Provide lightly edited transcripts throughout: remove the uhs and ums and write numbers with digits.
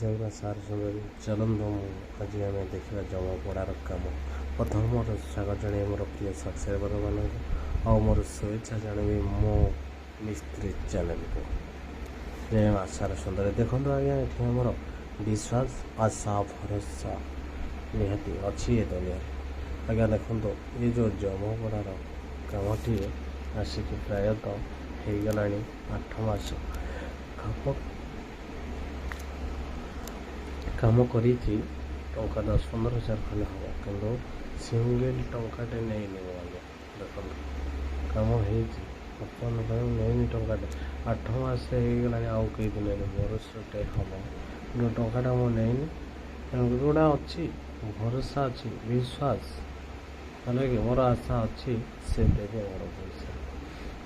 ଜୟ sir ସୁନ୍ଦରୀ ଚାଲନ୍ତୁ ଆଜି ଆମେ ଦେଖିବା ଜମାପଡ଼ାର କାମ। ପ୍ରଥମ ମୋର ସ୍ୱାଗତ ଜଣାଇ ମୋର ପ୍ରିୟ ସବସ୍କ୍ରାଇବରମାନଙ୍କୁ ଆଉ ମୋର ଶୁଭେଚ୍ଛା ଜଣାଇବି ମୋ ମିସ୍ତ୍ରୀ ଚ୍ୟାନେଲକୁ। ଜୟ ମା ସାର୍ ସୁନ୍ଦରୀ। ଦେଖନ୍ତୁ ଆଜ୍ଞା, ଏଠି ଆମର ବିଶ୍ୱାସ ଆଶା ଭରସା ନିହାତି ଅଛି ଏ ଦୁନିଆରେ। ଆଜ୍ଞା ଦେଖନ୍ତୁ, ଏ ଯେଉଁ ଜମାପଡ଼ାର କାମଟିଏ ଆସିକି ପ୍ରାୟତଃ ହେଇଗଲାଣି 8 ମାସ। କାମ କରିଛି ଟଙ୍କା 10-15 ହଜାର ଖଣ୍ଡେ ହେବ, କିନ୍ତୁ ସିଙ୍ଗଲ ଟଙ୍କାଟେ ନେଇନି ମୁଁ ଆଜ୍ଞା। ଦେଖନ୍ତୁ କାମ ହେଇଛି, ବର୍ତ୍ତମାନ ପାଇଁ ନେଇନି ଟଙ୍କାଟେ। 8 ମାସ ହେଇଗଲାଣି, ଆଉ କେହି ଦିନରେ ବର୍ଷଟେ ହେବ, କିନ୍ତୁ ଟଙ୍କାଟା ମୁଁ ନେଇନି। ତେଣୁ ଯେଉଁଟା ଅଛି ଭରସା ଅଛି, ବିଶ୍ୱାସ ହେଲା କି ମୋର ଆଶା ଅଛି ସେ ଦେବେ ମୋର ପଇସା।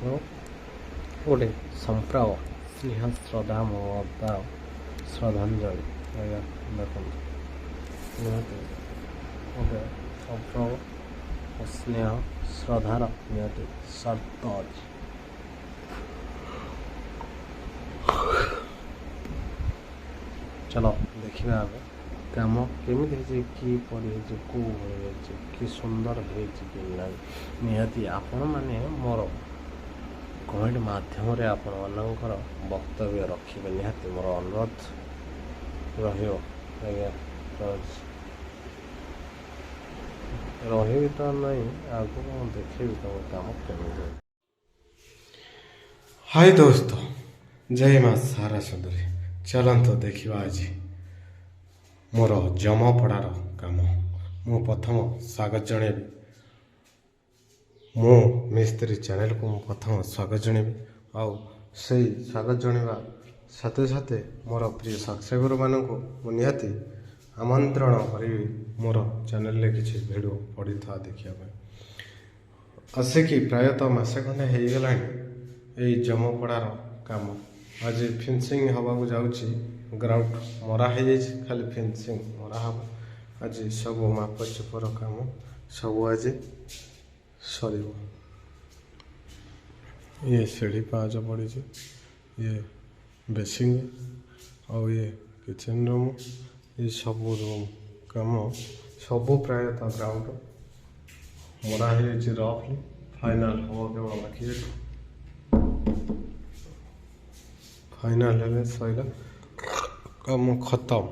ଆଉ ଗୋଟେ ସମ୍ପ୍ରଦାୟ ସ୍ନେହ ଶ୍ରଦ୍ଧା ମମତା ଶ୍ରଦ୍ଧାଞ୍ଜଳି। ଆଜ୍ଞା ଦେଖନ୍ତୁ, ନିହାତି ଗୋଟେ ସମ୍ପ୍ରଦାୟ ସ୍ନେହ ଶ୍ରଦ୍ଧାର ନିହାତି ସର୍ତ୍ତ ଅଛି। ଚଲ ଦେଖିବା ଆମେ କାମ କେମିତି ହେଇଛି, କିପରି ହେଇଛି, କେଉଁ ଭଳି ହେଇଛି, କି ସୁନ୍ଦର ହେଇଛି କି ନାହିଁ। ନିହାତି ଆପଣମାନେ ମୋର କମେଣ୍ଟ ମାଧ୍ୟମରେ ଆପଣମାନଙ୍କର ବକ୍ତବ୍ୟ ରଖିବେ, ନିହାତି ମୋର ଅନୁରୋଧ ରହିବ। ଆଜ୍ଞା ରହିବି ତ ନାହିଁ, ଆଗକୁ ମୁଁ ଦେଖେଇବି ତୁମ କାମ କେମିତି। हाय दोस्तों, जय माँ सारा सुंदरी। चलत देखा आज मोर जमापड़ार काम। मु प्रथम स्वागत जनइबी मो मिस्त्री चैनल को मु प्रथम स्वागत जनइबी। आउ से स्वागत जनवा साथे साथे मोर प्रिय सब्सक्राइबर मानक निहाती आमंत्रण करी मोर चैनल रे किसी वीडियो पड़ी था देखा आसिकी प्रायतः मसे खंडे हो गलानी। यही जमापड़ार काम आज फिनिशिंग हवाक जाऊँगी। ग्राउंड मरा हो जाए, खाली फिनिशिंग मरा हम। आज सब माप चुपर काम सब आज सर। ये सीढ़ी पाँच पड़ी, ये बेसिंग और ये किचन रूम, ये सब रूम काम सब प्रायतः ग्राउंड मरा हो रफली। फाइनाल हम केवल बाकी फाइनाल हेले सैला काम खत्म।